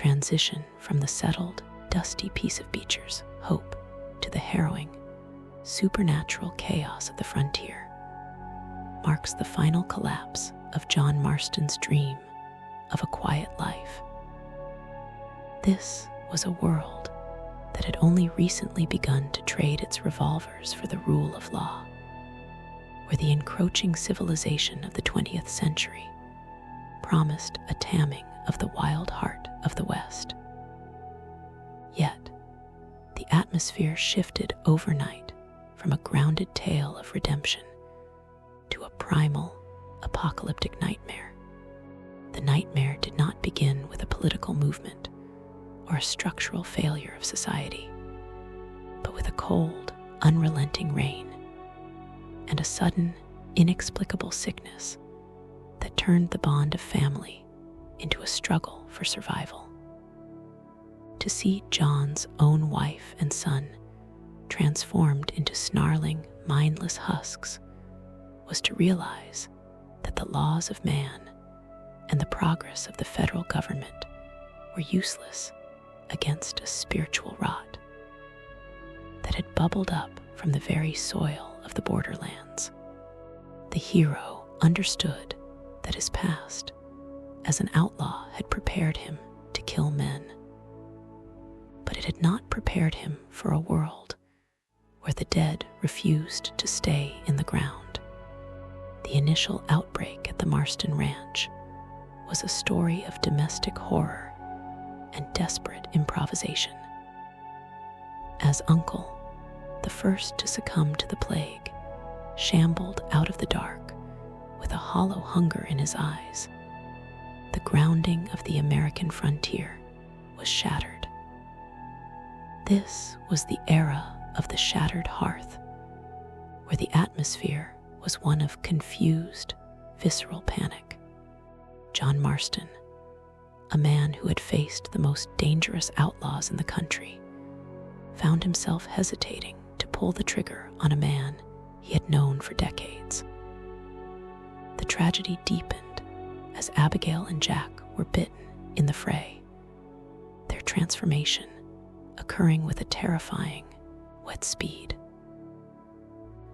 transition from the settled, dusty piece of Beecher's hope to the harrowing, supernatural chaos of the frontier marks the final collapse of John Marston's dream of a quiet life. This was a world that had only recently begun to trade its revolvers for the rule of law, where the encroaching civilization of the 20th century promised a taming of the wild heart of the West. Yet, the atmosphere shifted overnight from a grounded tale of redemption to a primal, apocalyptic nightmare. The nightmare did not begin with a political movement or a structural failure of society, but with a cold, unrelenting rain and a sudden, inexplicable sickness that turned the bond of family into a struggle for survival. To see John's own wife and son transformed into snarling, mindless husks was to realize that the laws of man and the progress of the federal government were useless against a spiritual rot that had bubbled up from the very soil of the borderlands. The hero understood that his past as an outlaw had prepared him to kill men, but it had not prepared him for a world where the dead refused to stay in the ground. The initial outbreak at the Marston Ranch was a story of domestic horror and desperate improvisation. As Uncle, the first to succumb to the plague, shambled out of the dark with a hollow hunger in his eyes, the grounding of the American frontier was shattered. This was the era of the shattered hearth, where the atmosphere was one of confused, visceral panic. John Marston, a man who had faced the most dangerous outlaws in the country, found himself hesitating to pull the trigger on a man he had known for decades. The tragedy deepened as Abigail and Jack were bitten in the fray, their transformation occurring with a terrifying, wet speed.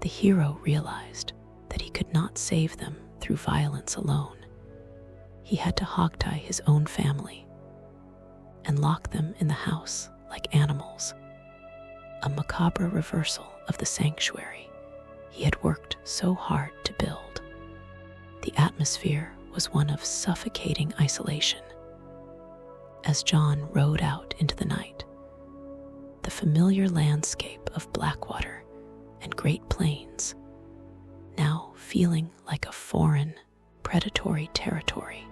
The hero realized that he could not save them through violence alone. He had to hogtie his own family and lock them in the house like animals, a macabre reversal of the sanctuary he had worked so hard to build. The atmosphere was one of suffocating isolation. As John rode out into the night, the familiar landscape of Blackwater and Great Plains now feeling like a foreign, predatory territory,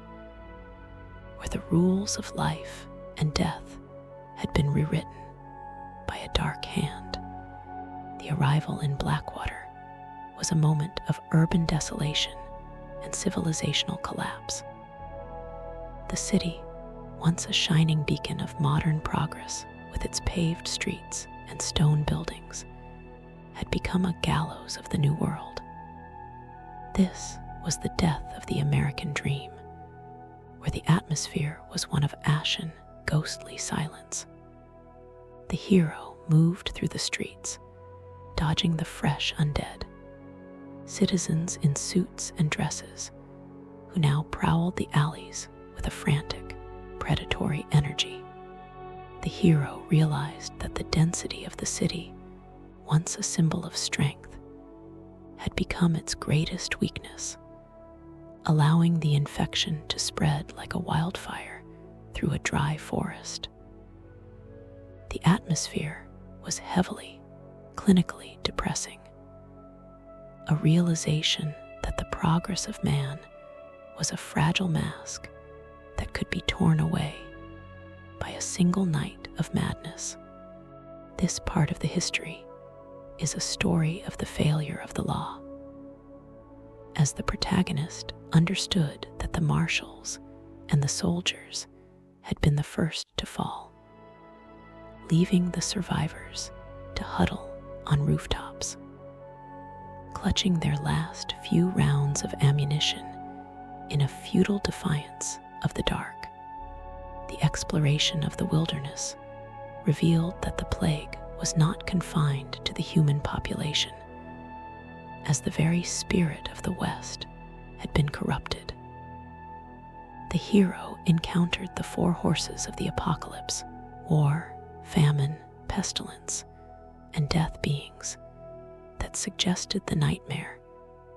where the rules of life and death had been rewritten by a dark hand. The arrival in Blackwater was a moment of urban desolation and civilizational collapse. The city, once a shining beacon of modern progress with its paved streets and stone buildings, had become a gallows of the New World. This was the death of the American dream, where the atmosphere was one of ashen, ghostly silence. The hero moved through the streets, dodging the fresh undead, citizens in suits and dresses who now prowled the alleys with a frantic, predatory energy. The hero realized that the density of the city, once a symbol of strength, had become its greatest weakness, allowing the infection to spread like a wildfire through a dry forest. The atmosphere was heavily, clinically depressing, a realization that the progress of man was a fragile mask that could be torn away by a single night of madness. This part of the history is a story of the failure of the law. As the protagonist understood that the marshals and the soldiers had been the first to fall, leaving the survivors to huddle on rooftops, clutching their last few rounds of ammunition in a futile defiance of the dark. the exploration of the wilderness revealed that the plague was not confined to the human population, as the very spirit of the West had been corrupted. The hero encountered the four horses of the apocalypse: war, famine, pestilence, and death beings that suggested the nightmare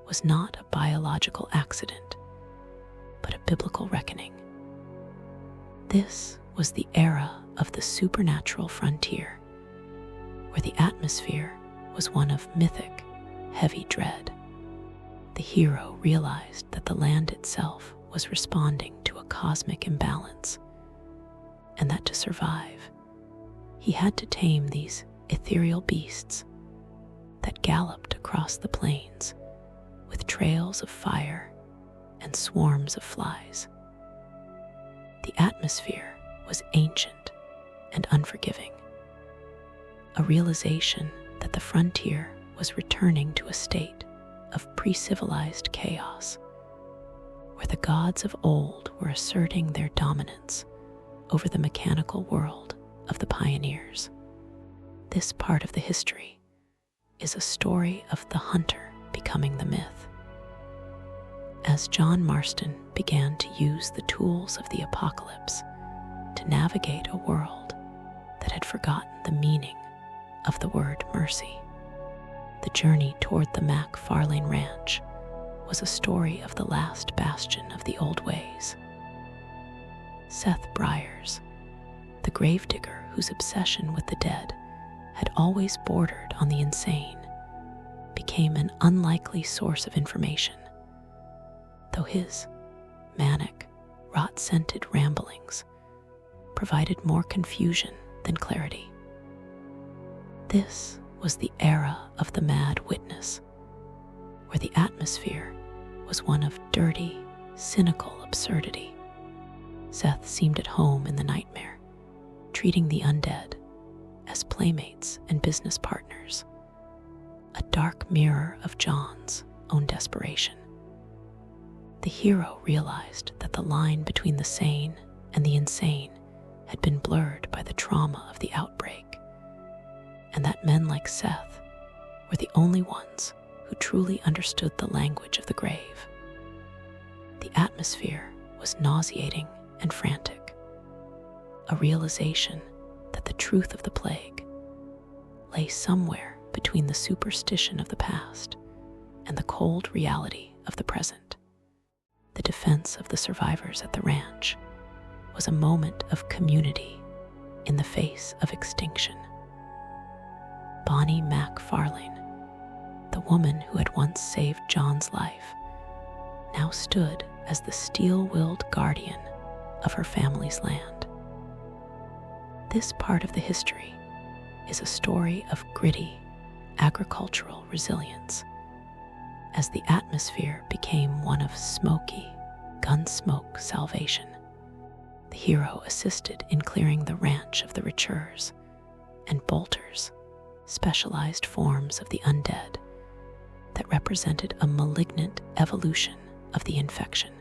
was not a biological accident, but a biblical reckoning. This was the era of the supernatural frontier, where the atmosphere was one of mythic, heavy dread. The hero realized that the land itself was responding to a cosmic imbalance, and that to survive, he had to tame these ethereal beasts that galloped across the plains with trails of fire and swarms of flies. The atmosphere was ancient and unforgiving, a realization that the frontier was returning to a state of pre-civilized chaos, where the gods of old were asserting their dominance over the mechanical world of the pioneers. This part of the history is a story of the hunter becoming the myth. As John Marston began to use the tools of the apocalypse to navigate a world that had forgotten the meaning of the word mercy, the journey toward the McFarlane Ranch was a story of the last bastion of the old ways. Seth Briers, the gravedigger whose obsession with the dead had always bordered on the insane, became an unlikely source of information, though his manic, rot-scented ramblings provided more confusion than clarity. This was the era of the mad witness, where the atmosphere was one of dirty, cynical absurdity. Seth seemed at home in the nightmare, treating the undead as playmates and business partners, a dark mirror of John's own desperation. The hero realized that the line between the sane and the insane had been blurred by the trauma of the outbreak, and that men like Seth were the only ones who truly understood the language of the grave. The atmosphere was nauseating and frantic, a realization that the truth of the plague lay somewhere between the superstition of the past and the cold reality of the present. The defense of the survivors at the ranch was a moment of community in the face of extinction. Bonnie McFarlane, the woman who had once saved John's life, now stood as the steel-willed guardian of her family's land. This part of the history is a story of gritty, agricultural resilience, as the atmosphere became one of smoky, gun-smoke salvation. The hero assisted in clearing the ranch of the Richers and Bolters, specialized forms of the undead that represented a malignant evolution of the infection.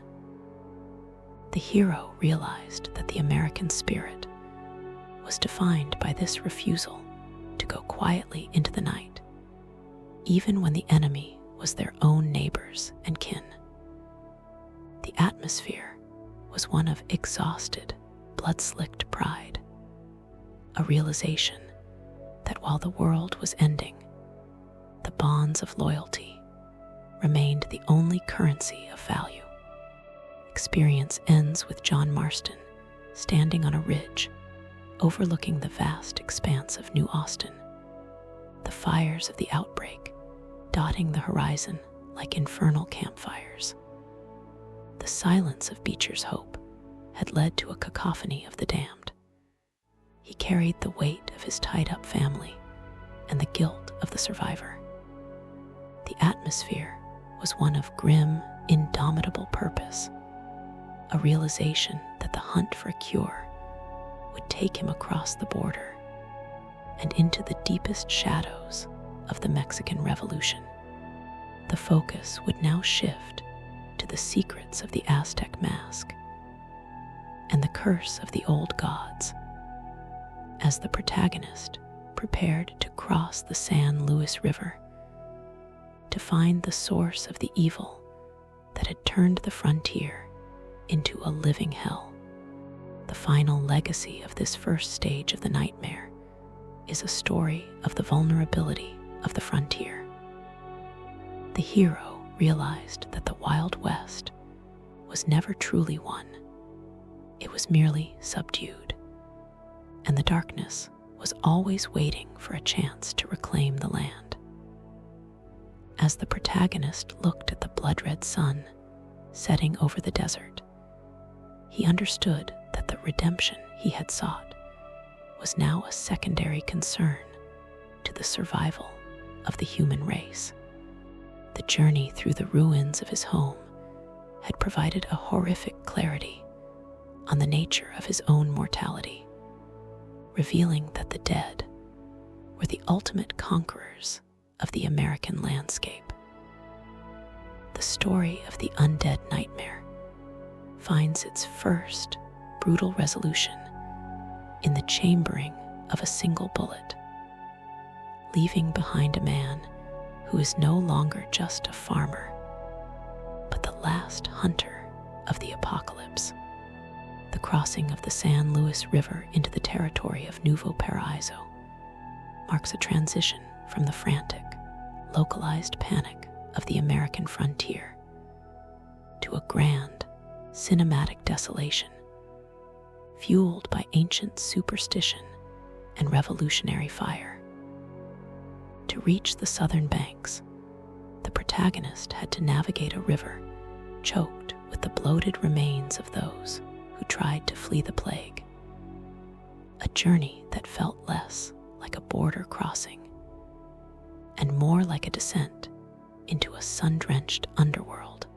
The hero realized that the American spirit was defined by this refusal to go quietly into the night, even when the enemy was their own neighbors and kin. The atmosphere was one of exhausted, blood-slicked pride, a realization that while the world was ending, the bonds of loyalty remained the only currency of value. Experience ends with John Marston standing on a ridge overlooking the vast expanse of New Austin, the fires of the outbreak dotting the horizon like infernal campfires. The silence of Beecher's hope had led to a cacophony of the damned. He carried the weight of his tied-up family and the guilt of the survivor. The atmosphere was one of grim, indomitable purpose, a realization that the hunt for a cure would take him across the border and into the deepest shadows of the Mexican Revolution. The focus would now shift to the secrets of the Aztec mask, and the curse of the old gods. As the protagonist prepared to cross the San Luis River to find the source of the evil that had turned the frontier into a living hell. The final legacy of this first stage of the nightmare is a story of the vulnerability of the frontier. The hero realized that the Wild West was never truly won. It was merely subdued, and the darkness was always waiting for a chance to reclaim the land. As the protagonist looked at the blood-red sun setting over the desert, he understood that the redemption he had sought was now a secondary concern to the survival of the human race. The journey through the ruins of his home had provided a horrific clarity on the nature of his own mortality, revealing that the dead were the ultimate conquerors of the American landscape. The story of the Undead Nightmare finds its first brutal resolution in the chambering of a single bullet, leaving behind a man who is no longer just a farmer, but the last hunter of the apocalypse. The crossing of the San Luis River into the territory of Nuevo Paraíso marks a transition from the frantic, localized panic of the American frontier to a grand, cinematic desolation, fueled by ancient superstition and revolutionary fire. To reach the southern banks, the protagonist had to navigate a river choked with the bloated remains of those who tried to flee the plague. A journey that felt less like a border crossing and more like a descent into a sun-drenched underworld.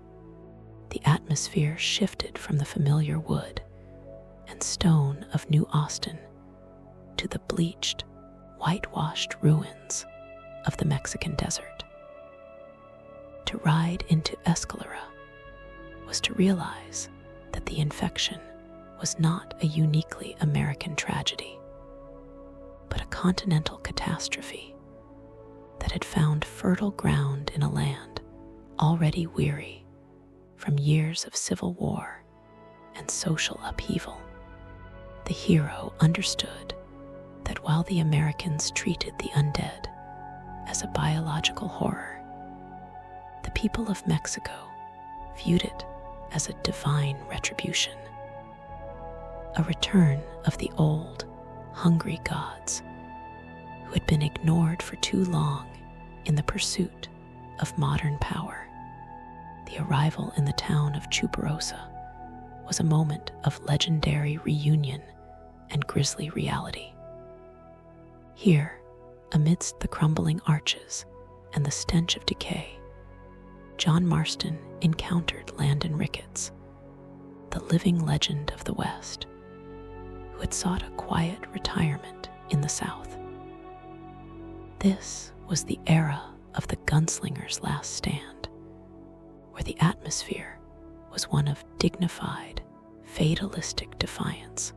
The atmosphere shifted from the familiar wood and stone of New Austin to the bleached, whitewashed ruins of the Mexican desert. To ride into Escalera was to realize that the infection was not a uniquely American tragedy, but a continental catastrophe that had found fertile ground in a land already weary from years of civil war and social upheaval. The hero understood that while the Americans treated the undead as a biological horror, the people of Mexico viewed it as a divine retribution, a return of the old, hungry gods who had been ignored for too long in the pursuit of modern power. The arrival in the town of Chuparosa was a moment of legendary reunion and grisly reality. Here, amidst the crumbling arches and the stench of decay, John Marston encountered Landon Ricketts, the living legend of the West, who had sought a quiet retirement in the South. This was the era of the gunslinger's last stand, where the atmosphere was one of dignified, fatalistic defiance.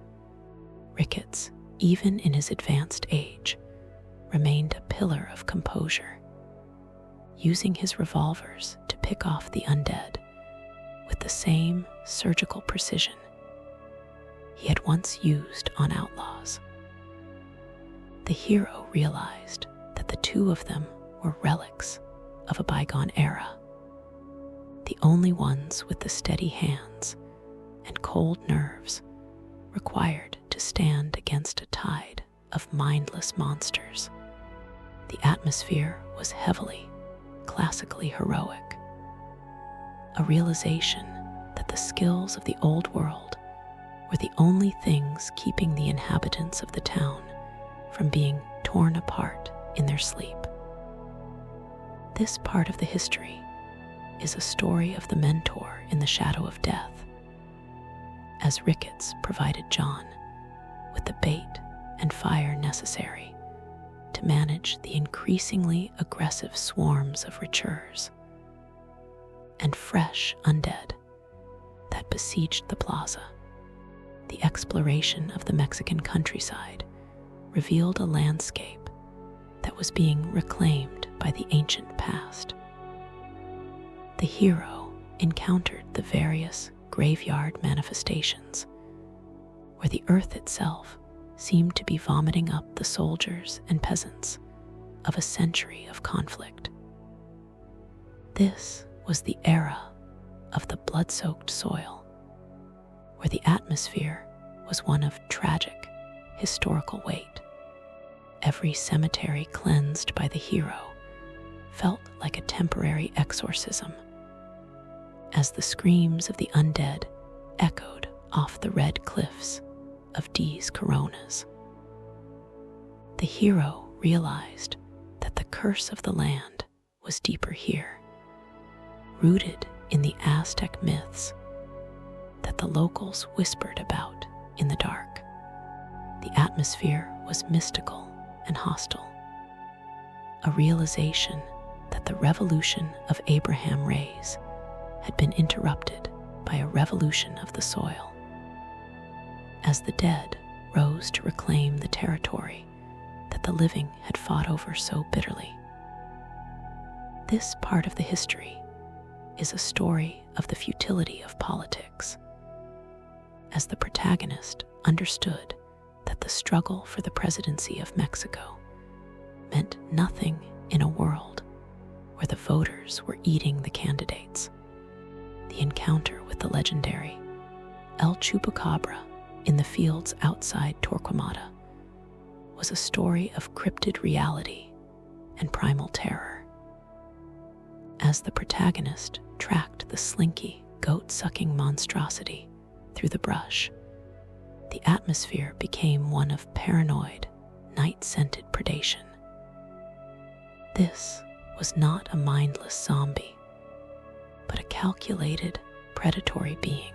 Ricketts, even in his advanced age, remained a pillar of composure, using his revolvers to pick off the undead with the same surgical precision he had once used on outlaws. The hero realized that the two of them were relics of a bygone era, the only ones with the steady hands and cold nerves required to stand against a tide of mindless monsters. The atmosphere was heavily, classically heroic, a realization that the skills of the old world were the only things keeping the inhabitants of the town from being torn apart in their sleep. This part of the history is a story of the mentor in the shadow of death, as Ricketts provided John with the bait and fire necessary to manage the increasingly aggressive swarms of retures and fresh undead that besieged the plaza. the exploration of the Mexican countryside revealed a landscape that was being reclaimed by the ancient past. The hero encountered the various graveyard manifestations, where the earth itself seemed to be vomiting up the soldiers and peasants of a century of conflict. This was the era of the blood-soaked soil, where the atmosphere was one of tragic, historical weight. Every cemetery cleansed by the hero felt like a temporary exorcism, as the screams of the undead echoed off the red cliffs of D's Coronas. The hero realized that the curse of the land was deeper here, rooted in the Aztec myths that the locals whispered about in the dark. The atmosphere was mystical and hostile, a realization that the revolution of Abraham Reyes had been interrupted by a revolution of the soil. As the dead rose to reclaim the territory that the living had fought over so bitterly. This part of the history is a story of the futility of politics, as the protagonist understood that the struggle for the presidency of Mexico meant nothing in a world where the voters were eating the candidates. The encounter with the legendary El Chupacabra in the fields outside Torquemada was a story of cryptid reality and primal terror. As the protagonist tracked the slinky, goat-sucking monstrosity through the brush, the atmosphere became one of paranoid, night-scented predation. This was not a mindless zombie, but a calculated, predatory being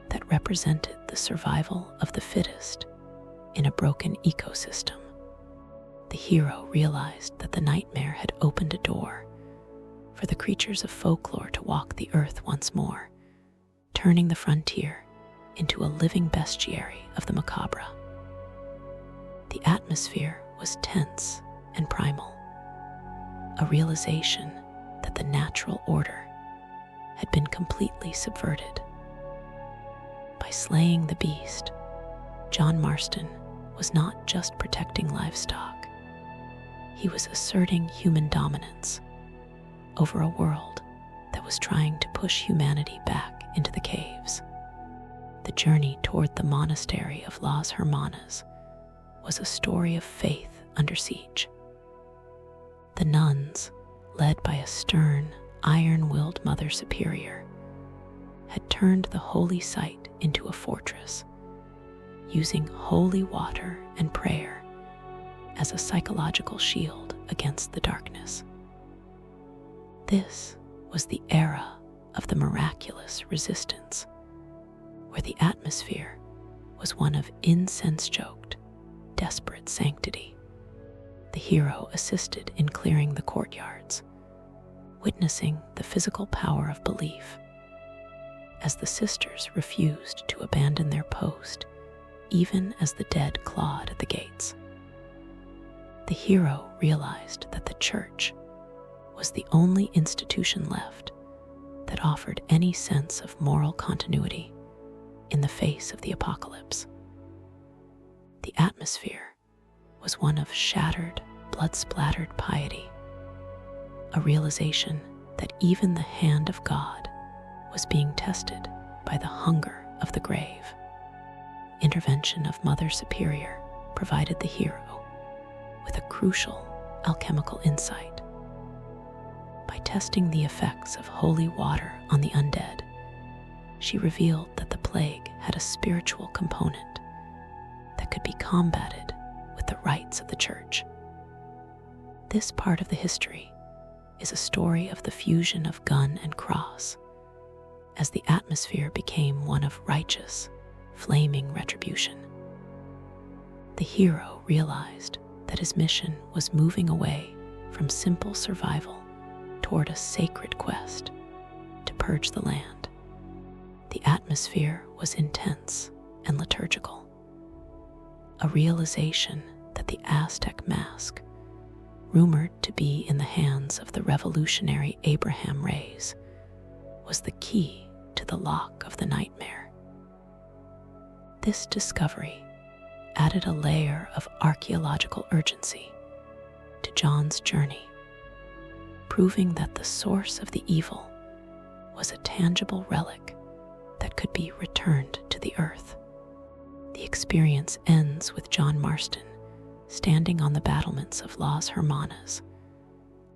that represented the survival of the fittest in a broken ecosystem. The hero realized that the nightmare had opened a door for the creatures of folklore to walk the earth once more, turning the frontier into a living bestiary of the macabre. The atmosphere was tense and primal, a realization that the natural order had been completely subverted. By slaying the beast, John Marston was not just protecting livestock. He was asserting human dominance over a world that was trying to push humanity back into the caves. The journey toward the monastery of Las Hermanas was a story of faith under siege. The nuns, led by a stern, iron-willed Mother Superior, had turned the holy site into a fortress, using holy water and prayer as a psychological shield against the darkness. This was the era of the miraculous resistance, where the atmosphere was one of incense-choked, desperate sanctity. The hero assisted in clearing the courtyards, witnessing the physical power of belief, as the sisters refused to abandon their post, even as the dead clawed at the gates. The hero realized that the church was the only institution left that offered any sense of moral continuity in the face of the apocalypse. The atmosphere was one of shattered, blood-splattered piety, a realization that even the hand of God was being tested by the hunger of the grave. Intervention of Mother Superior provided the hero with a crucial alchemical insight. By testing the effects of holy water on the undead, she revealed that the plague had a spiritual component that could be combated with the rites of the church. This part of the history is a story of the fusion of gun and cross, as the atmosphere became one of righteous, flaming retribution. The hero realized that his mission was moving away from simple survival toward a sacred quest to purge the land. The atmosphere was intense and liturgical. A realization that the Aztec mask, rumored to be in the hands of the revolutionary Abraham Reyes, was the key to the lock of the nightmare. This discovery added a layer of archaeological urgency to John's journey, proving that the source of the evil was a tangible relic that could be returned to the earth. The experience ends with John Marston standing on the battlements of Las Hermanas,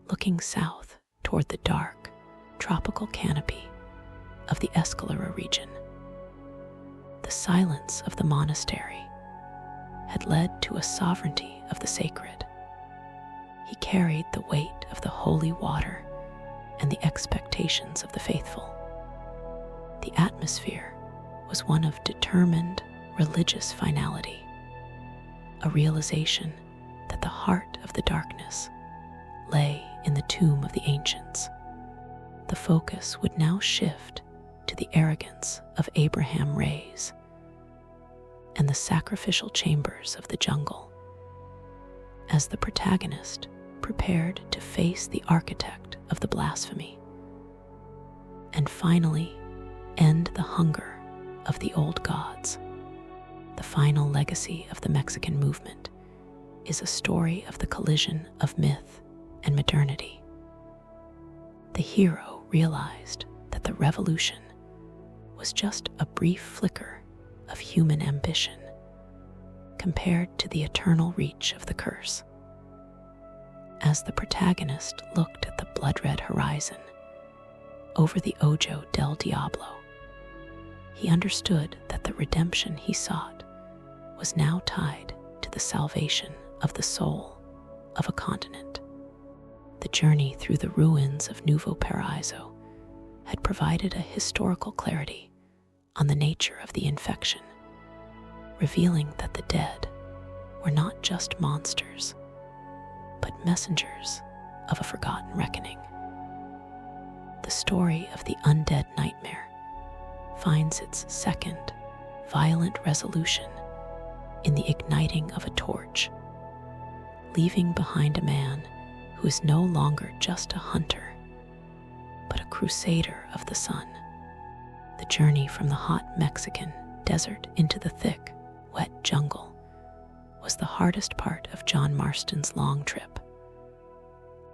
looking south toward the dark, tropical canopy of the Escalera region. The silence of the monastery had led to a sovereignty of the sacred. He carried the weight of the holy water and the expectations of the faithful. The atmosphere was one of determined religious finality, a realization that the heart of the darkness lay in the tomb of the ancients. The focus would now shift to the arrogance of Abraham Reyes and the sacrificial chambers of the jungle, as the protagonist prepared to face the architect of the blasphemy and finally end the hunger of the old gods. The final legacy of the Mexican movement is a story of the collision of myth and modernity. The hero realized that the revolution was just a brief flicker of human ambition compared to the eternal reach of the curse. As the protagonist looked at the blood-red horizon over the Ojo del Diablo, he understood that the redemption he sought was now tied to the salvation of the soul of a continent. The journey through the ruins of Nuevo Paraíso had provided a historical clarity on the nature of the infection, revealing that the dead were not just monsters, but messengers of a forgotten reckoning. The story of the Undead Nightmare finds its second, violent resolution in the igniting of a torch, leaving behind a man who is no longer just a hunter, but a crusader of the sun. The journey from the hot Mexican desert into the thick, wet jungle was the hardest part of John Marston's long trip.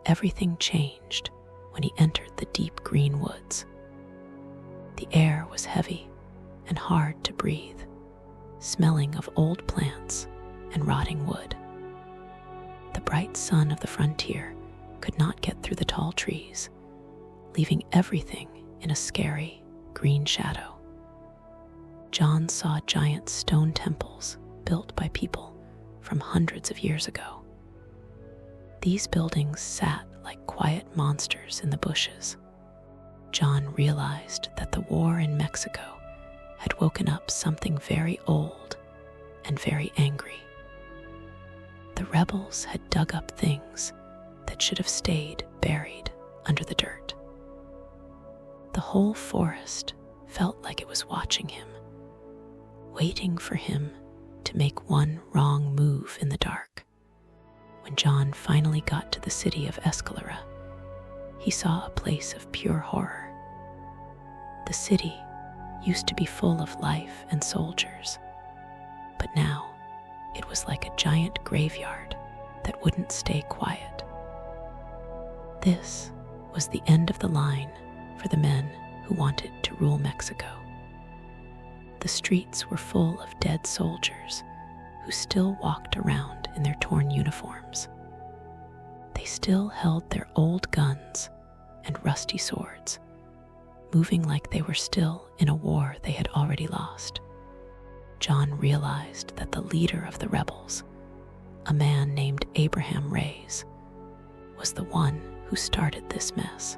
Everything changed when he entered the deep green woods. The air was heavy and hard to breathe, smelling of old plants and rotting wood. The bright sun of the frontier could not get through the tall trees, leaving everything in a scary green shadow. John saw giant stone temples built by people from hundreds of years ago. These buildings sat like quiet monsters in the bushes. John realized that the war in Mexico had woken up something very old and very angry. The rebels had dug up things that should have stayed buried under the dirt. The whole forest felt like it was watching him, waiting for him to make one wrong move in the dark. When John finally got to the city of Escalera, he saw a place of pure horror. The city used to be full of life and soldiers, but now it was like a giant graveyard that wouldn't stay quiet. This was the end of the line for the men who wanted to rule Mexico. The streets were full of dead soldiers who still walked around in their torn uniforms. They still held their old guns and rusty swords, moving like they were still in a war they had already lost. John realized that the leader of the rebels, a man named Abraham Reyes, was the one who started this mess.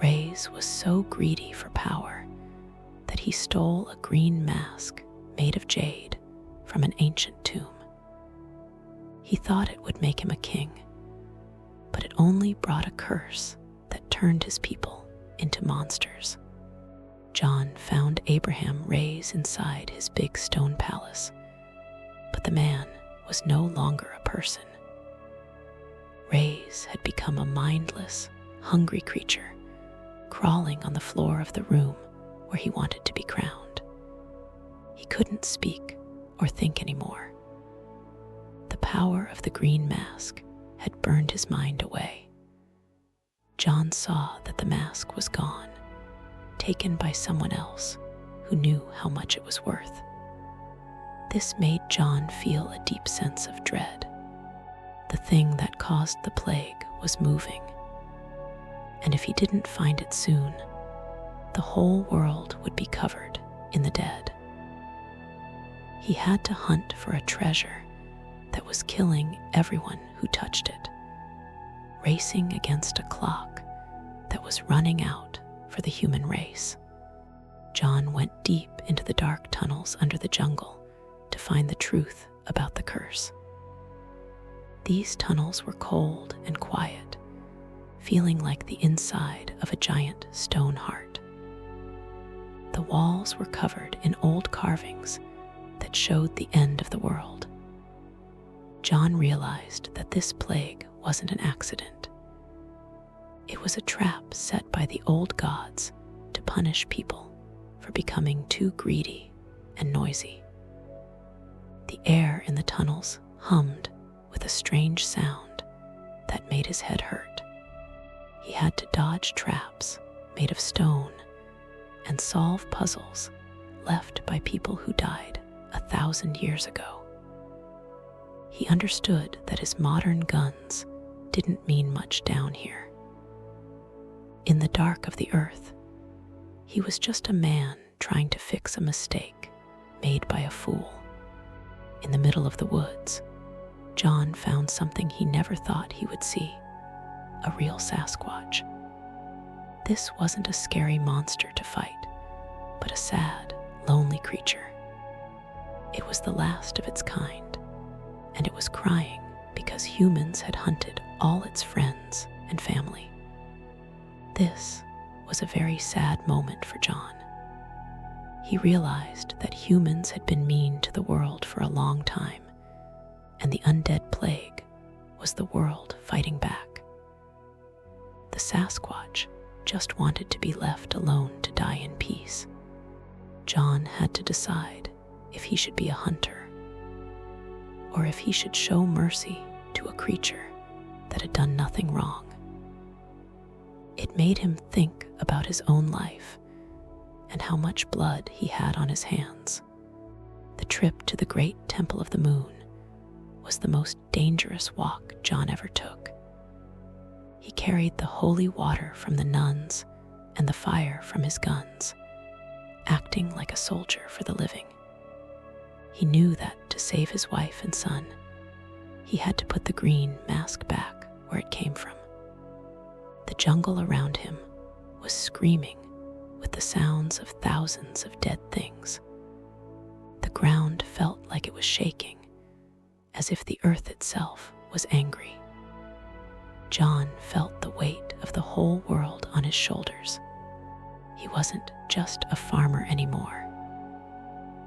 Reyes was so greedy for power that he stole a green mask made of jade from an ancient tomb. He thought it would make him a king, but it only brought a curse that turned his people into monsters. John found Abraham Ray's inside his big stone palace, but the man was no longer a person. Ray's had become a mindless, hungry creature, crawling on the floor of the room where he wanted to be crowned. He couldn't speak or think anymore. The power of the green mask had burned his mind away. John saw that the mask was gone, taken by someone else who knew how much it was worth. This made John feel a deep sense of dread. The thing that caused the plague was moving, and if he didn't find it soon, the whole world would be covered in the dead. He had to hunt for a treasure that was killing everyone who touched it, racing against a clock that was running out for the human race. John went deep into the dark tunnels under the jungle to find the truth about the curse. These tunnels were cold and quiet, feeling like the inside of a giant stone heart. The walls were covered in old carvings that showed the end of the world. John realized that this plague wasn't an accident. It was a trap set by the old gods to punish people for becoming too greedy and noisy. The air in the tunnels hummed with a strange sound that made his head hurt. He had to dodge traps made of stone and solve puzzles left by people who died 1,000 years ago. He understood that his modern guns didn't mean much down here. In the dark of the earth, he was just a man trying to fix a mistake made by a fool. In the middle of the woods, John found something he never thought he would see: a real Sasquatch. This wasn't a scary monster to fight, but a sad, lonely creature. It was the last of its kind, and it was crying because humans had hunted all its friends and family. This was a very sad moment for John. He realized that humans had been mean to the world for a long time, and the undead plague was the world fighting back. The Sasquatch just wanted to be left alone to die in peace. John had to decide if he should be a hunter, or if he should show mercy to a creature that had done nothing wrong. It made him think about his own life and how much blood he had on his hands. The trip to the great Temple of the Moon was the most dangerous walk John ever took. He carried the holy water from the nuns and the fire from his guns, acting like a soldier for the living. He knew that to save his wife and son, he had to put the green mask back where it came from. The jungle around him was screaming with the sounds of thousands of dead things. The ground felt like it was shaking, as if the earth itself was angry. John felt the weight of the whole world on his shoulders. He wasn't just a farmer anymore.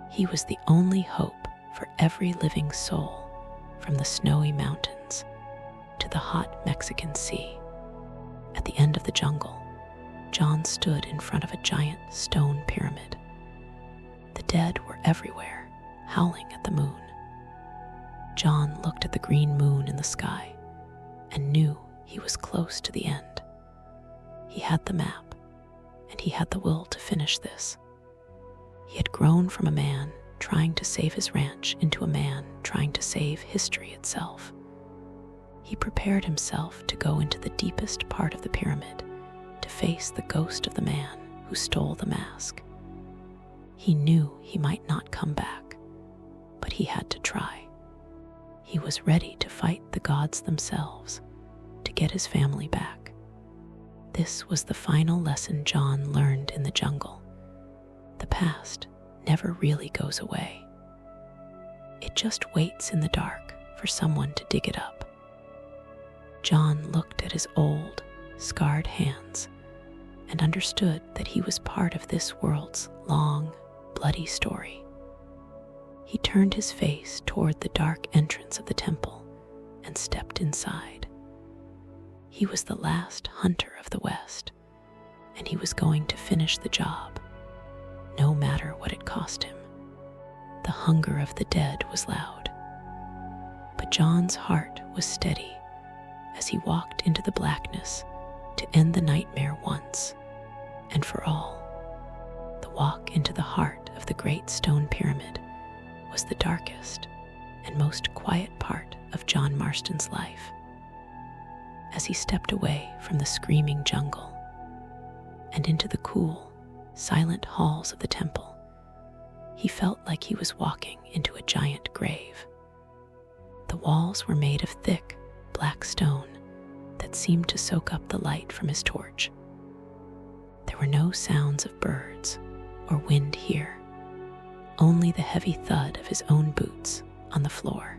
He was the only hope for every living soul, from the snowy mountains to the hot Mexican Sea. At the end of the jungle, John stood in front of a giant stone pyramid. The dead were everywhere, howling at the moon. John looked at the green moon in the sky and knew he was close to the end. He had the map, and he had the will to finish this. He had grown from a man trying to save his ranch into a man trying to save history itself. He prepared himself to go into the deepest part of the pyramid to face the ghost of the man who stole the mask. He knew he might not come back, but he had to try. He was ready to fight the gods themselves to get his family back. This was the final lesson John learned in the jungle. The past never really goes away. It just waits in the dark for someone to dig it up. John looked at his old, scarred hands, and understood that he was part of this world's long, bloody story. He turned his face toward the dark entrance of the temple and stepped inside. He was the last hunter of the West, and he was going to finish the job, no matter what it cost him. The hunger of the dead was loud, but John's heart was steady as he walked into the blackness to end the nightmare once and for all. The walk into the heart of the Great Stone Pyramid was the darkest and most quiet part of John Marston's life. As he stepped away from the screaming jungle and into the cool, silent halls of the temple, he felt like he was walking into a giant grave. The walls were made of thick, black stone that seemed to soak up the light from his torch. There were no sounds of birds or wind here, only the heavy thud of his own boots on the floor.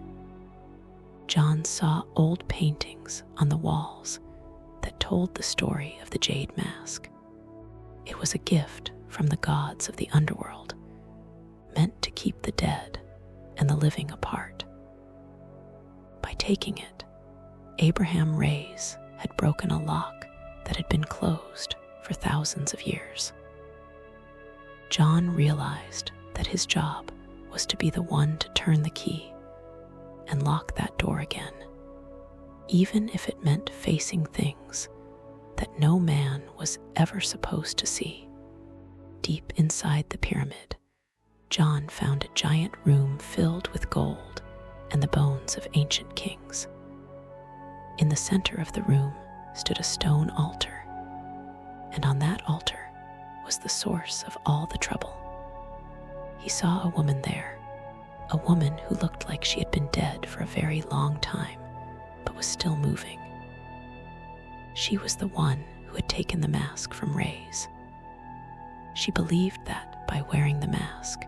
John saw old paintings on the walls that told the story of the Jade Mask. It was a gift from the gods of the underworld, meant to keep the dead and the living apart. By taking it, Abraham Reyes had broken a lock that had been closed for thousands of years. John realized that his job was to be the one to turn the key and lock that door again, even if it meant facing things that no man was ever supposed to see. Deep inside the pyramid, John found a giant room filled with gold and the bones of ancient kings. In the center of the room stood a stone altar, and on that altar was the source of all the trouble. He saw a woman there, a woman who looked like she had been dead for a very long time, but was still moving. She was the one who had taken the mask from Reyes. She believed that by wearing the mask,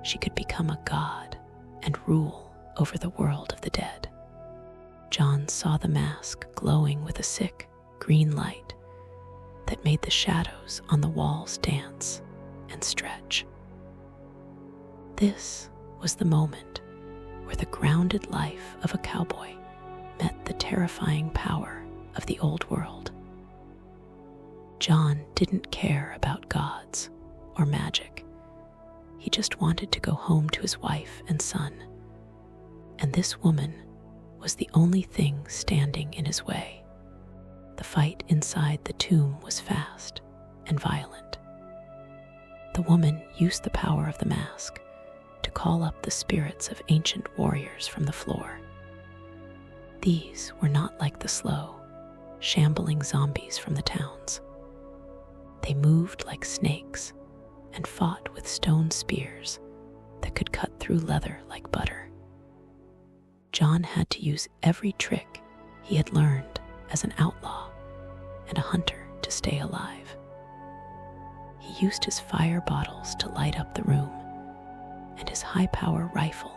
she could become a god and rule over the world of the dead. John saw the mask glowing with a sick, green light that made the shadows on the walls dance and stretch. This was the moment where the grounded life of a cowboy met the terrifying power of the old world. John didn't care about gods or magic. He just wanted to go home to his wife and son, and this woman was the only thing standing in his way. The fight inside the tomb was fast and violent. The woman used the power of the mask to call up the spirits of ancient warriors from the floor. These were not like the slow, shambling zombies from the towns. They moved like snakes and fought with stone spears that could cut through leather like butter. John had to use every trick he had learned as an outlaw and a hunter to stay alive. He used his fire bottles to light up the room and his high-power rifle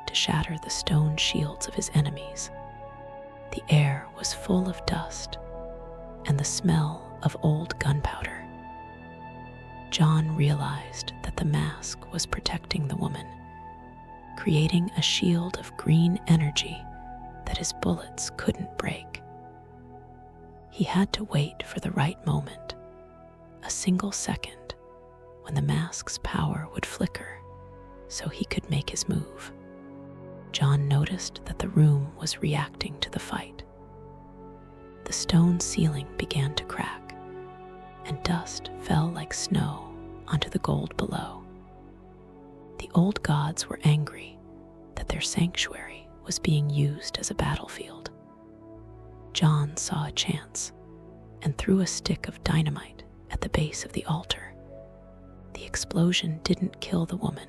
to shatter the stone shields of his enemies. The air was full of dust and the smell of old gunpowder. John realized that the mask was protecting the woman, creating a shield of green energy that his bullets couldn't break. He had to wait for the right moment, a single second, when the mask's power would flicker so he could make his move. John noticed that the room was reacting to the fight. The stone ceiling began to crack, and dust fell like snow onto the gold below. The old gods were angry that their sanctuary was being used as a battlefield. John saw a chance and threw a stick of dynamite at the base of the altar. The explosion didn't kill the woman,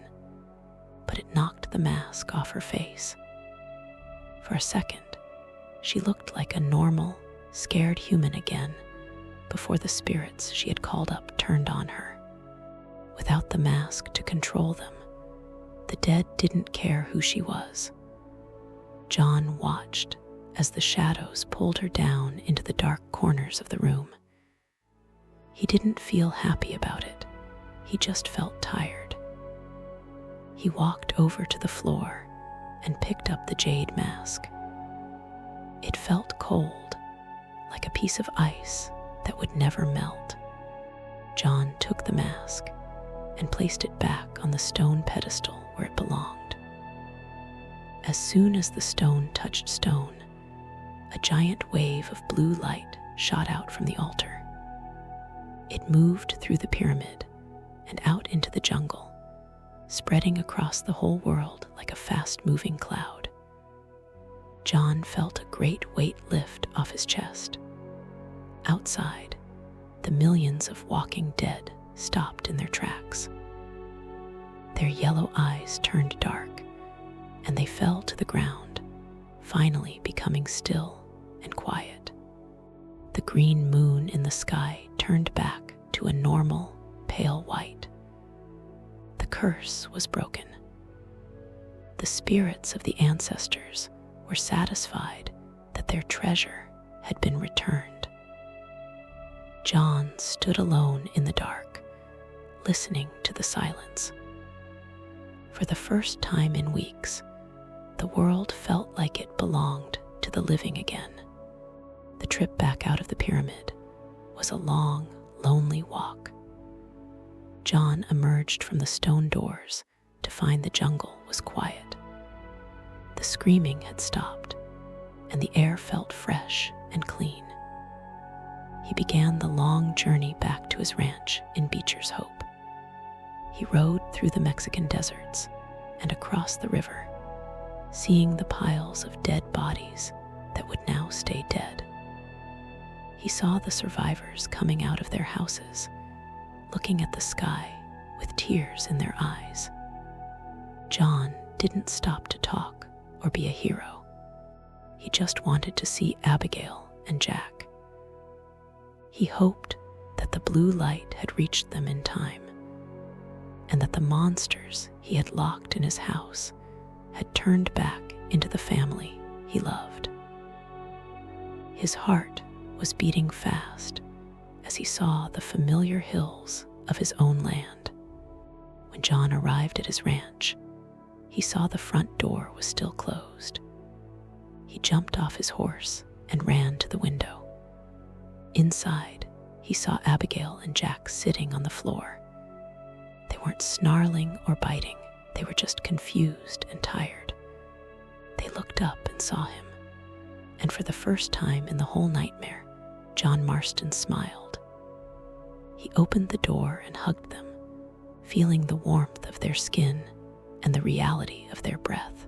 but it knocked the mask off her face. For a second, she looked like a normal, scared human again before the spirits she had called up turned on her. Without the mask to control them, the dead didn't care who she was. John watched as the shadows pulled her down into the dark corners of the room. He didn't feel happy about it. He just felt tired. He walked over to the floor and picked up the jade mask. It felt cold, like a piece of ice that would never melt. John took the mask and placed it back on the stone pedestal where it belonged. As soon as the stone touched stone, a giant wave of blue light shot out from the altar. It moved through the pyramid and out into the jungle, spreading across the whole world like a fast-moving cloud. John felt a great weight lift off his chest. Outside, the millions of walking dead stopped in their tracks. Their yellow eyes turned dark, and they fell to the ground, finally becoming still and quiet. The green moon in the sky turned back to a normal, pale white. The curse was broken. The spirits of the ancestors were satisfied that their treasure had been returned. John stood alone in the dark, listening to the silence. For the first time in weeks, the world felt like it belonged to the living again. The trip back out of the pyramid was a long, lonely walk. John emerged from the stone doors to find the jungle was quiet. The screaming had stopped, and the air felt fresh and clean. He began the long journey back to his ranch in Beecher's Hope. He rode through the Mexican deserts and across the river, seeing the piles of dead bodies that would now stay dead. He saw the survivors coming out of their houses, looking at the sky with tears in their eyes. John didn't stop to talk or be a hero. He just wanted to see Abigail and Jack. He hoped that the blue light had reached them in time, and that the monsters he had locked in his house had turned back into the family he loved. His heart was beating fast as he saw the familiar hills of his own land. When John arrived at his ranch, he saw the front door was still closed. He jumped off his horse and ran to the window. Inside, he saw Abigail and Jack sitting on the floor. They weren't snarling or biting, they were just confused and tired. They looked up and saw him, and for the first time in the whole nightmare, John Marston smiled. He opened the door and hugged them, feeling the warmth of their skin and the reality of their breath.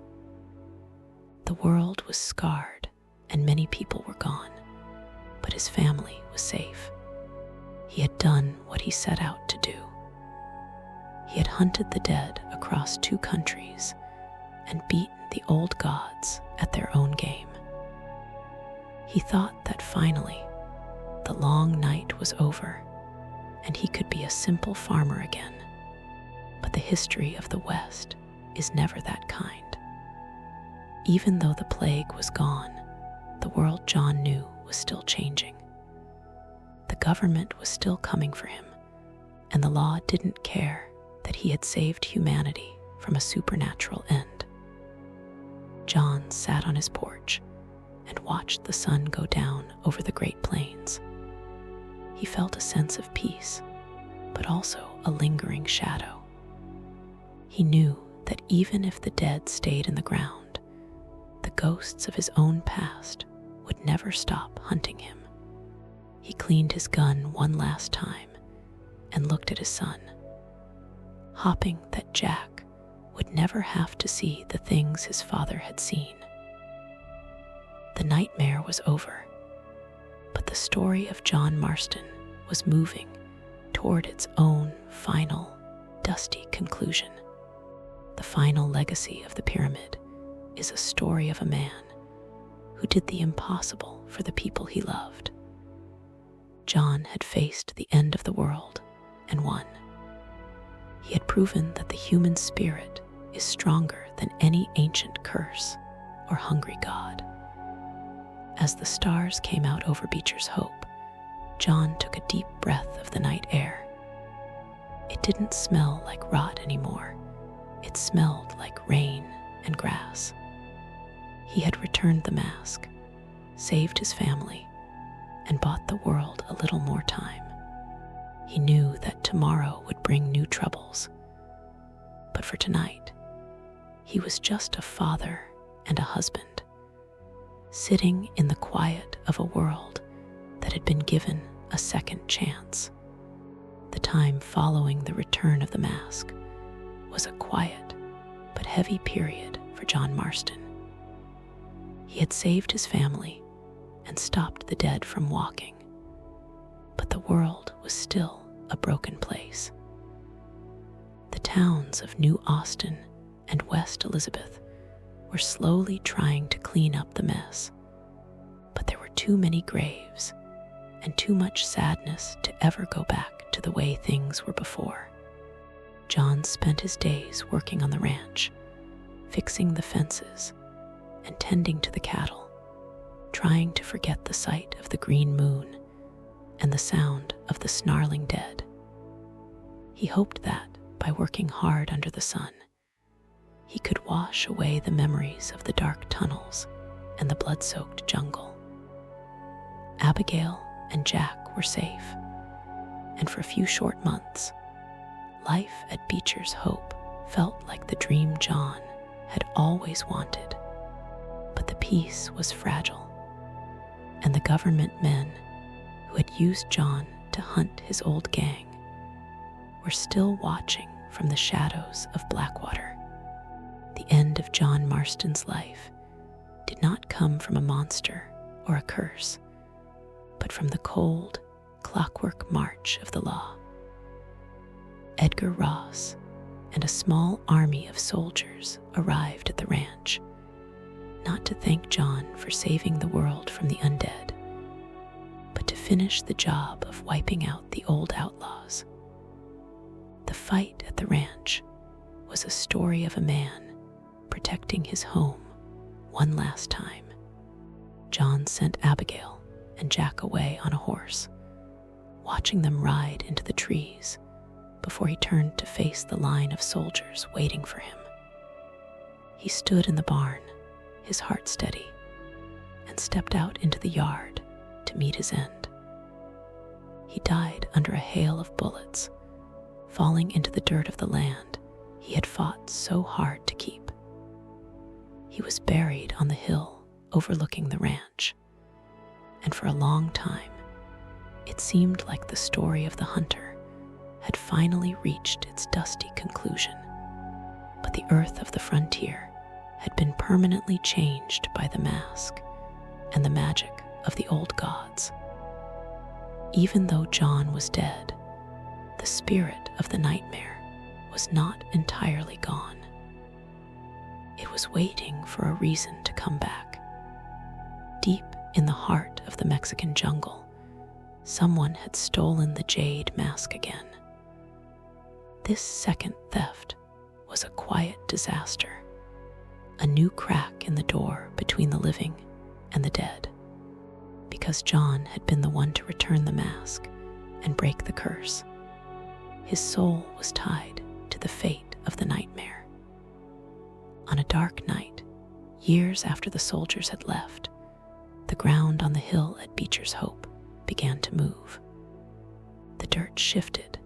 The world was scarred and many people were gone, but his family was safe. He had done what he set out to do. He had hunted the dead across 2 countries and beaten the old gods at their own game. He thought that finally, the long night was over and he could be a simple farmer again. But the history of the West is never that kind. Even though the plague was gone, the world John knew was still changing. The government was still coming for him, and the law didn't care that he had saved humanity from a supernatural end. John sat on his porch and watched the sun go down over the Great Plains. He felt a sense of peace, but also a lingering shadow. He knew that even if the dead stayed in the ground, the ghosts of his own past would never stop hunting him. He cleaned his gun one last time and looked at his son, hoping that Jack would never have to see the things his father had seen. The nightmare was over, but the story of John Marston was moving toward its own final, dusty conclusion. The final legacy of the pyramid is a story of a man who did the impossible for the people he loved. John had faced the end of the world and won. He had proven that the human spirit is stronger than any ancient curse or hungry god. As the stars came out over Beecher's Hope, John took a deep breath of the night air. It didn't smell like rot anymore. It smelled like rain and grass. He had returned the mask, saved his family, and bought the world a little more time. He knew that tomorrow would bring new troubles. But for tonight, he was just a father and a husband, sitting in the quiet of a world that had been given a second chance. The time following the return of the mask was a quiet but heavy period for John Marston. He had saved his family and stopped the dead from walking, but the world was still a broken place. The towns of New Austin and West Elizabeth were slowly trying to clean up the mess, but there were too many graves and too much sadness to ever go back to the way things were before. John spent his days working on the ranch, fixing the fences and tending to the cattle, trying to forget the sight of the green moon and the sound of the snarling dead. He hoped that, by working hard under the sun, he could wash away the memories of the dark tunnels and the blood-soaked jungle. Abigail and Jack were safe, and for a few short months, life at Beecher's Hope felt like the dream John had always wanted. But the peace was fragile, and the government men who had used John to hunt his old gang were still watching from the shadows of Blackwater. The end of John Marston's life did not come from a monster or a curse, but from the cold, clockwork march of the law. Edgar Ross and a small army of soldiers arrived at the ranch, not to thank John for saving the world from the undead, but to finish the job of wiping out the old outlaws. The fight at the ranch was a story of a man protecting his home one last time. John sent Abigail and Jack away on a horse, watching them ride into the trees before he turned to face the line of soldiers waiting for him. He stood in the barn, his heart steady, and stepped out into the yard to meet his end. He died under a hail of bullets, falling into the dirt of the land he had fought so hard to keep. He was buried on the hill overlooking the ranch, and for a long time, it seemed like the story of the hunter had finally reached its dusty conclusion. But the earth of the frontier had been permanently changed by the mask and the magic of the old gods. Even though John was dead, the spirit of the nightmare was not entirely gone. It was waiting for a reason to come back. Deep in the heart of the Mexican jungle, someone had stolen the jade mask again. This second theft was a quiet disaster, a new crack in the door between the living and the dead. Because John had been the one to return the mask and break the curse, his soul was tied to the fate of the nightmare. On a dark night, years after the soldiers had left, the ground on the hill at Beecher's Hope began to move. The dirt shifted,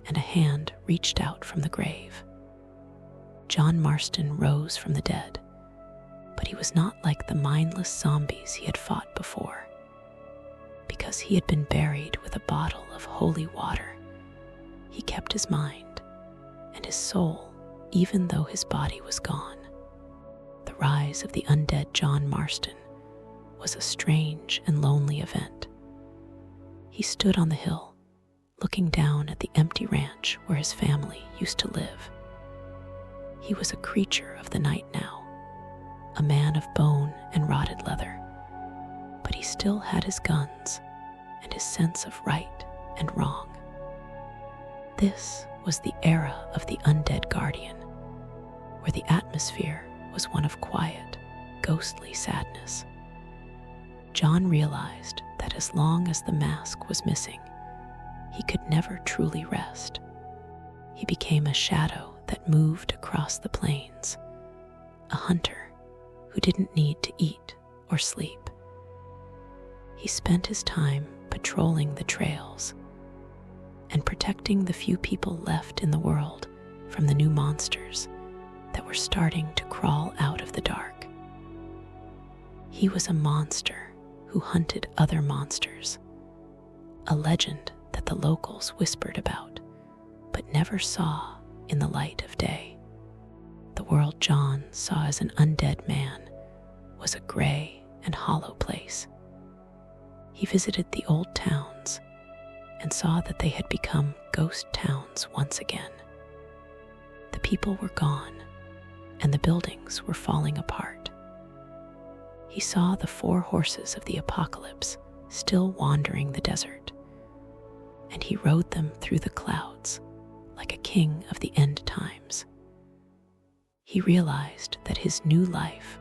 and a hand reached out from the grave. John Marston rose from the dead, but he was not like the mindless zombies he had fought before. Because he had been buried with a bottle of holy water, he kept his mind and his soul, even though his body was gone. The rise of the undead John Marston was a strange and lonely event. He stood on the hill, looking down at the empty ranch where his family used to live. He was a creature of the night now, a man of bone and rotted leather, but he still had his guns and his sense of right and wrong. This was the era of the Undead Guardian, where the atmosphere was one of quiet, ghostly sadness. John realized that as long as the mask was missing, he could never truly rest. He became a shadow that moved across the plains, a hunter who didn't need to eat or sleep. He spent his time patrolling the trails and protecting the few people left in the world from the new monsters that were starting to crawl out of the dark. He was a monster who hunted other monsters, a legend that the locals whispered about but never saw in the light of day. The world John saw as an undead man was a gray and hollow place. He visited the old towns and saw that they had become ghost towns once again. The people were gone, and the buildings were falling apart. He saw the 4 horses of the apocalypse still wandering the desert, and he rode them through the clouds like a king of the end times. He realized that his new life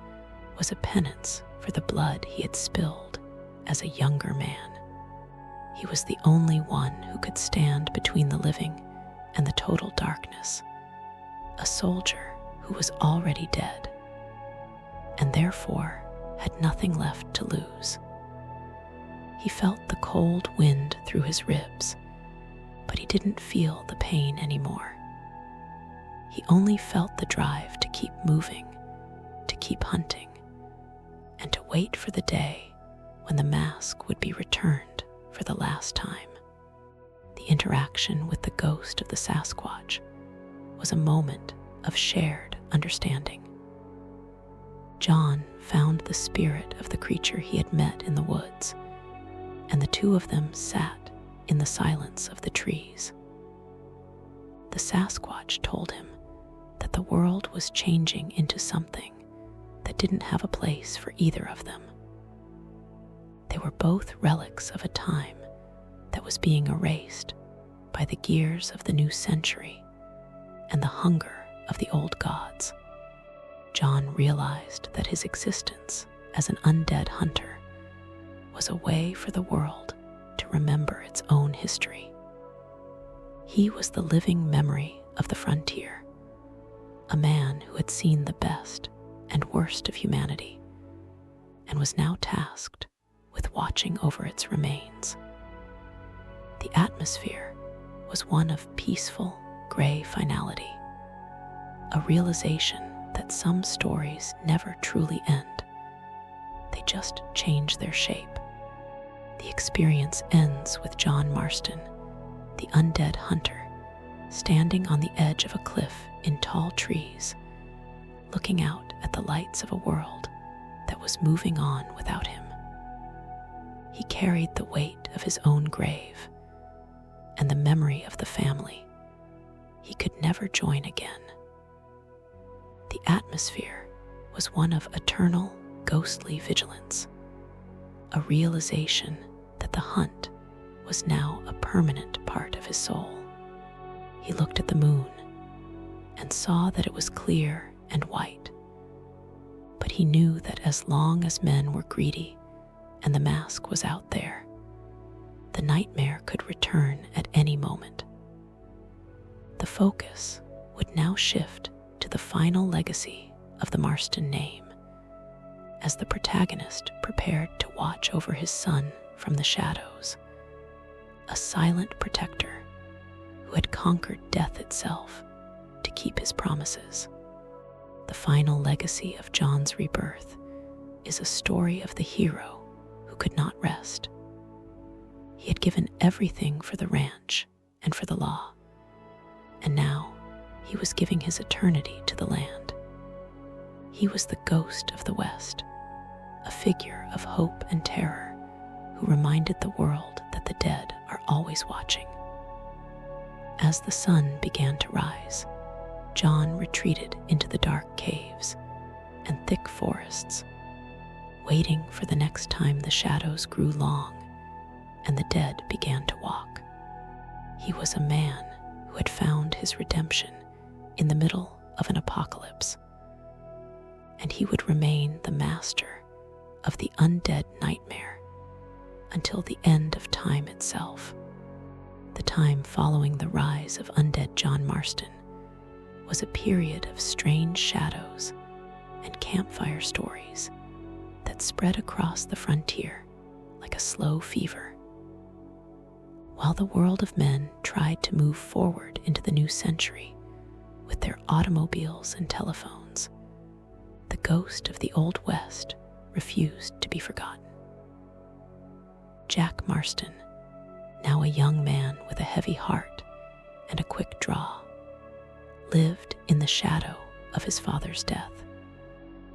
was a penance for the blood he had spilled as a younger man. He was the only one who could stand between the living and the total darkness, a soldier who was already dead, and therefore had nothing left to lose. He felt the cold wind through his ribs, but he didn't feel the pain anymore. He only felt the drive to keep moving, to keep hunting, and to wait for the day when the mask would be returned for the last time. The interaction with the ghost of the Sasquatch was a moment of shared understanding. John found the spirit of the creature he had met in the woods, and the two of them sat in the silence of the trees. The Sasquatch told him that the world was changing into something that didn't have a place for either of them. They were both relics of a time that was being erased by the gears of the new century and the hunger of the old gods. John realized that his existence as an undead hunter was a way for the world to remember its own history. He was the living memory of the frontier, a man who had seen the best and worst of humanity and was now tasked with watching over its remains. The atmosphere was one of peaceful, gray finality, a realization that some stories never truly end. They just change their shape. The experience ends with John Marston, the undead hunter, standing on the edge of a cliff in tall trees, looking out at the lights of a world that was moving on without him. He carried the weight of his own grave and the memory of the family he could never join again. The atmosphere was one of eternal, ghostly vigilance, a realization that the hunt was now a permanent part of his soul. He looked at the moon and saw that it was clear and white, but he knew that as long as men were greedy and the mask was out there, the nightmare could return at any moment. The focus would now shift to the final legacy of the Marston name, as the protagonist prepared to watch over his son from the shadows, a silent protector who had conquered death itself to keep his promises. The final legacy of John's rebirth is a story of the hero who could not rest. He had given everything for the ranch and for the law, and now he was giving his eternity to the land. He was the ghost of the West, a figure of hope and terror who reminded the world that the dead are always watching. As the sun began to rise, John retreated into the dark caves and thick forests, waiting for the next time the shadows grew long and the dead began to walk. He was a man who had found his redemption in the middle of an apocalypse, and he would remain the master of the Undead Nightmare until the end of time itself. The time following the rise of undead John Marston was a period of strange shadows and campfire stories that spread across the frontier like a slow fever. While the world of men tried to move forward into the new century with their automobiles and telephones, the ghost of the Old West refused to be forgotten. Jack Marston, now a young man with a heavy heart and a quick draw, lived in the shadow of his father's death.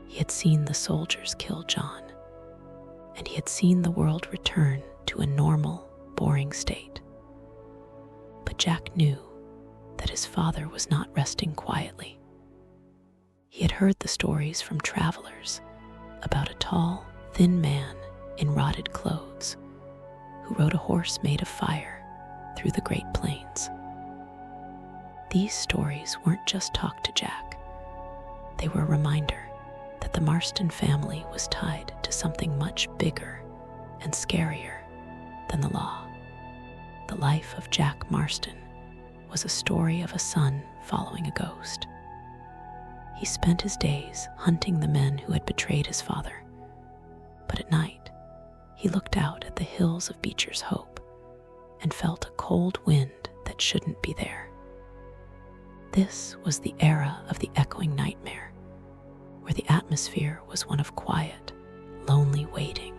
He had seen the soldiers kill John, and he had seen the world return to a normal, boring state. But Jack knew that his father was not resting quietly. He had heard the stories from travelers about a tall, thin man in rotted clothes who rode a horse made of fire through the Great Plains. These stories weren't just talk to Jack. They were a reminder that the Marston family was tied to something much bigger and scarier than the law. The life of Jack Marston was a story of a son following a ghost. He spent his days hunting the men who had betrayed his father, but at night he looked out at the hills of Beecher's Hope and felt a cold wind that shouldn't be there. This was the era of the echoing nightmare, where the atmosphere was one of quiet, lonely waiting.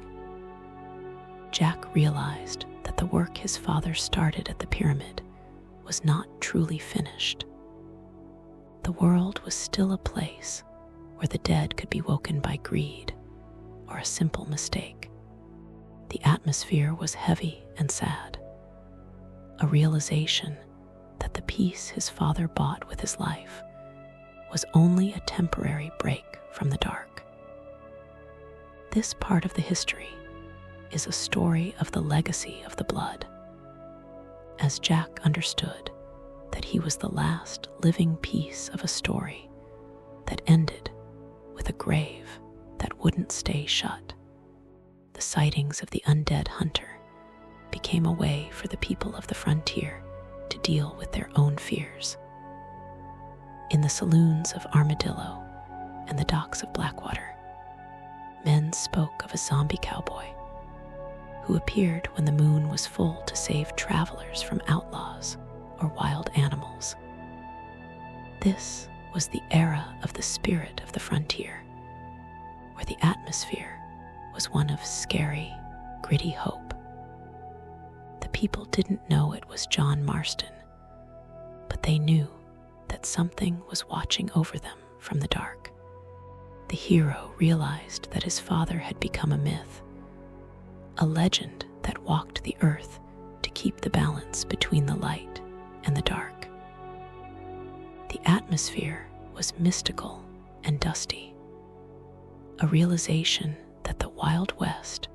Jack realized that the work his father started at the pyramid was not truly finished. The world was still a place where the dead could be woken by greed or a simple mistake. The atmosphere was heavy and sad, a realization that the peace his father bought with his life was only a temporary break from the dark. This part of the history is a story of the legacy of the blood. As Jack understood that he was the last living piece of a story that ended with a grave that wouldn't stay shut, the sightings of the undead hunter became a way for the people of the frontier to deal with their own fears. In the saloons of Armadillo and the docks of Blackwater, men spoke of a zombie cowboy who appeared when the moon was full to save travelers from outlaws or wild animals. This was the era of the spirit of the frontier, where the atmosphere was one of scary, gritty hope. The people didn't know it was John Marston, but they knew that something was watching over them from the dark. The hero realized that his father had become a myth, a legend that walked the earth to keep the balance between the light and the dark. The atmosphere was mystical and dusty, a realization that the Wild West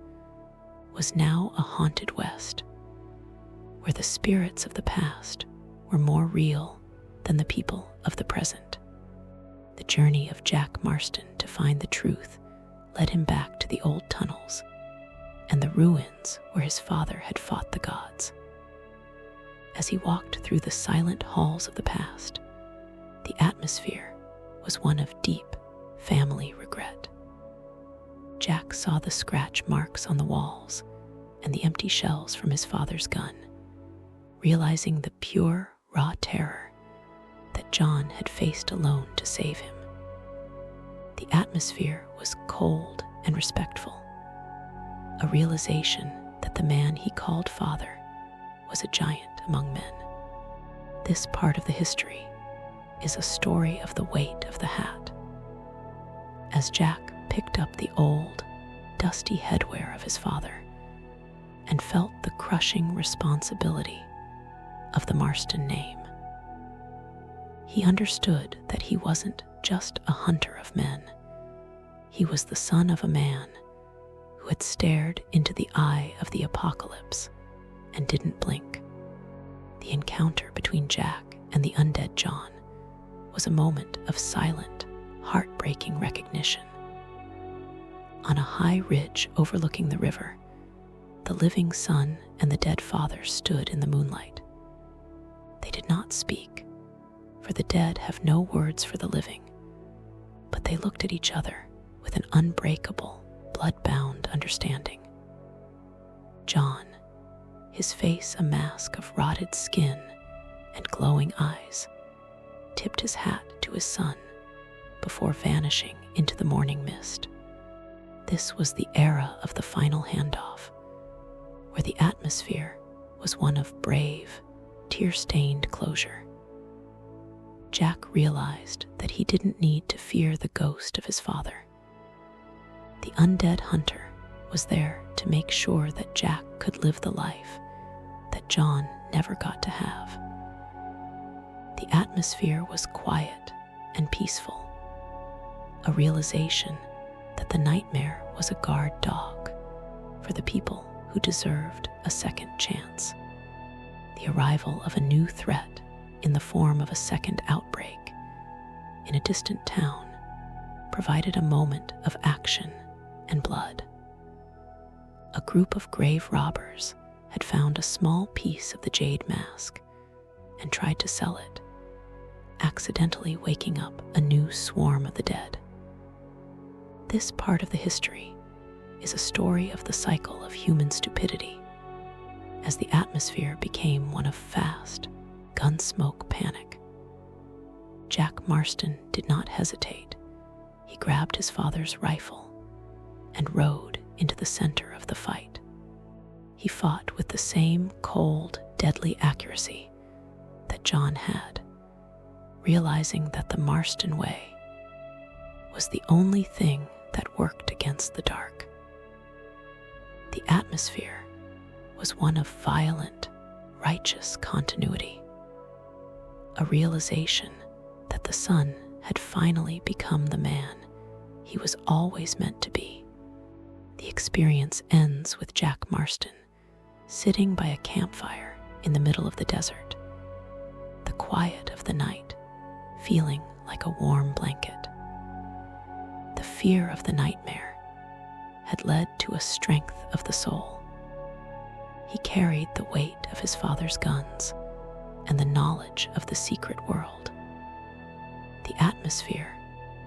was now a haunted West, where the spirits of the past were more real than the people of the present. The journey of Jack Marston to find the truth led him back to the old tunnels and the ruins where his father had fought the gods. As he walked through the silent halls of the past, the atmosphere was one of deep family regret. Jack saw the scratch marks on the walls and the empty shells from his father's gun, realizing the pure, raw terror that John had faced alone to save him. The atmosphere was cold and respectful, a realization that the man he called father was a giant among men. This part of the history is a story of the weight of the hat. As Jack picked up the old, dusty headwear of his father and felt the crushing responsibility of the Marston name, he understood that he wasn't just a hunter of men. He was the son of a man who had stared into the eye of the apocalypse and didn't blink. The encounter between Jack and the undead John was a moment of silent, heartbreaking recognition. On a high ridge overlooking the river, the living son and the dead father stood in the moonlight. They did not speak, for the dead have no words for the living, but they looked at each other with an unbreakable, blood-bound understanding. John, his face a mask of rotted skin and glowing eyes, tipped his hat to his son before vanishing into the morning mist. This was the era of the final handoff, where the atmosphere was one of brave, tear-stained closure. Jack realized that he didn't need to fear the ghost of his father. The undead hunter was there to make sure that Jack could live the life that John never got to have. The atmosphere was quiet and peaceful, a realization that the nightmare was a guard dog for the people who deserved a second chance. The arrival of a new threat in the form of a second outbreak in a distant town provided a moment of action and blood. A group of grave robbers had found a small piece of the jade mask and tried to sell it, accidentally waking up a new swarm of the dead. This part of the history is a story of the cycle of human stupidity, as the atmosphere became one of fast, gunsmoke panic. Jack Marston did not hesitate. He grabbed his father's rifle and rode into the center of the fight. He fought with the same cold, deadly accuracy that John had, realizing that the Marston way was the only thing that worked against the dark. The atmosphere was one of violent, righteous continuity, a realization that the son had finally become the man he was always meant to be. The experience ends with Jack Marston sitting by a campfire in the middle of the desert, the quiet of the night feeling like a warm blanket. The fear of the nightmare had led to a strength of the soul. He carried the weight of his father's guns and the knowledge of the secret world. The atmosphere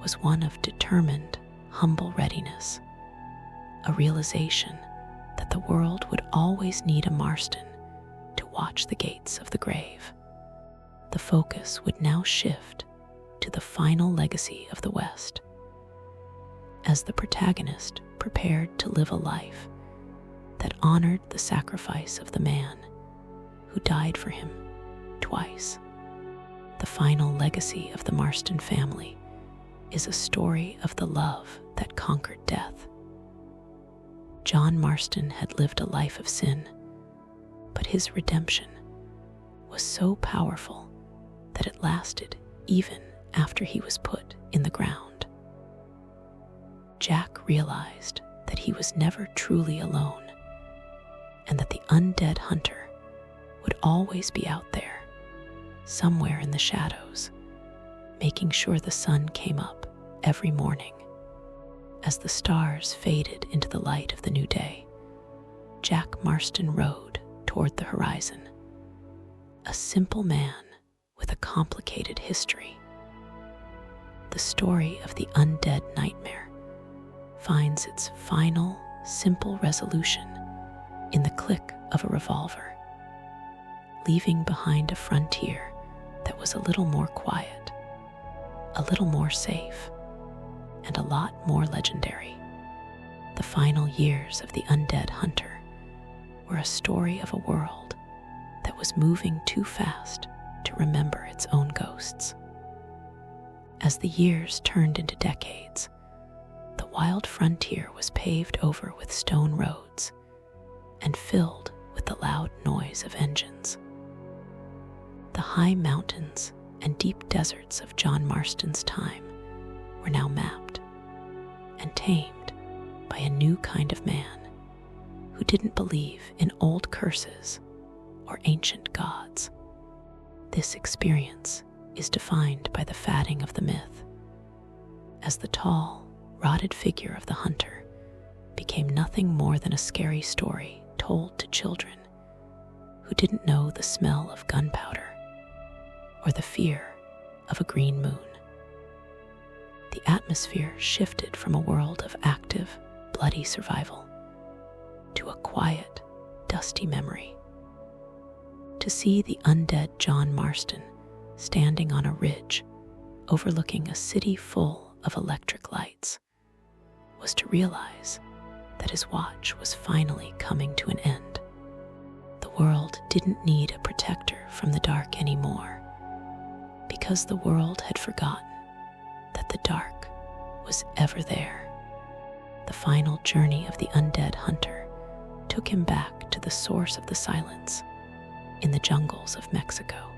was one of determined, humble readiness, a realization that the world would always need a Marston to watch the gates of the grave. The focus would now shift to the final legacy of the West, as the protagonist prepared to live a life that honored the sacrifice of the man who died for him twice. The final legacy of the Marston family is a story of the love that conquered death. John Marston had lived a life of sin, but his redemption was so powerful that it lasted even after he was put in the ground. Jack realized that he was never truly alone, and that the undead hunter would always be out there, somewhere in the shadows, making sure the sun came up every morning. As the stars faded into the light of the new day, Jack Marston rode toward the horizon, a simple man with a complicated history. The story of the Undead Nightmare finds its final, simple resolution in the click of a revolver, leaving behind a frontier that was a little more quiet, a little more safe, and a lot more legendary. The final years of the Undead Hunter were a story of a world that was moving too fast to remember its own ghosts. As the years turned into decades, the wild frontier was paved over with stone roads and filled with the loud noise of engines. The high mountains and deep deserts of John Marston's time were now mapped and tamed by a new kind of man who didn't believe in old curses or ancient gods. This experience is defined by the fading of the myth, as the tall, rotted figure of the hunter became nothing more than a scary story told to children who didn't know the smell of gunpowder or the fear of a green moon. The atmosphere shifted from a world of active, bloody survival to a quiet, dusty memory. To see the undead John Marston standing on a ridge overlooking a city full of electric lights was to realize that his watch was finally coming to an end. The world didn't need a protector from the dark anymore, because the world had forgotten that the dark was ever there. The final journey of the undead hunter took him back to the source of the silence in the jungles of Mexico.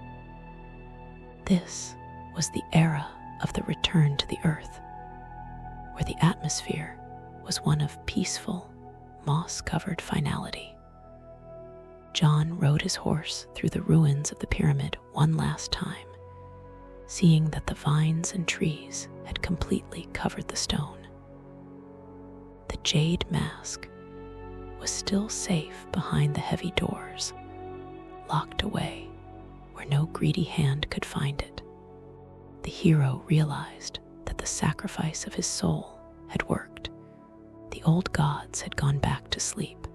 This was the era of the return to the earth, where the atmosphere was one of peaceful, moss-covered finality. John rode his horse through the ruins of the pyramid one last time, seeing that the vines and trees had completely covered the stone. The jade mask was still safe behind the heavy doors, locked away where no greedy hand could find it. The hero realized that the sacrifice of his soul had worked. The old gods had gone back to sleep,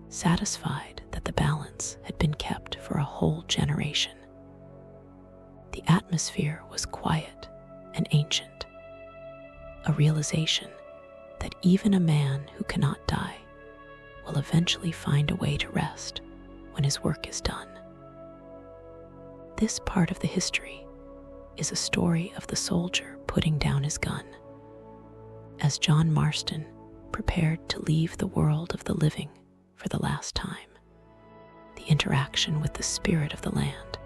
satisfied that the balance had been kept for a whole generation. The atmosphere was quiet and ancient, a realization that even a man who cannot die will eventually find a way to rest when his work is done. This part of the history is a story of the soldier putting down his gun. As John Marston prepared to leave the world of the living for the last time, the interaction with the spirit of the land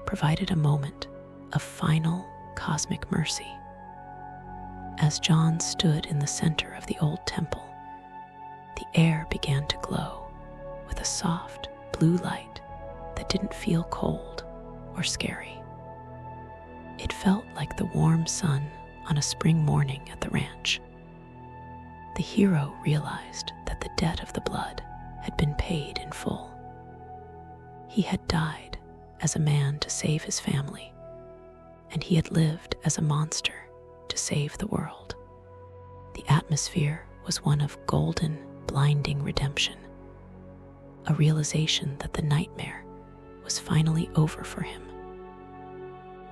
provided a moment of final cosmic mercy. As John stood in the center of the old temple, the air began to glow with a soft blue light that didn't feel cold or scary. It felt like the warm sun on a spring morning at the ranch. The hero realized that the debt of the blood had been paid in full. He had died as a man to save his family, and he had lived as a monster to save the world. The atmosphere was one of golden, blinding redemption, a realization that the nightmare was finally over for him.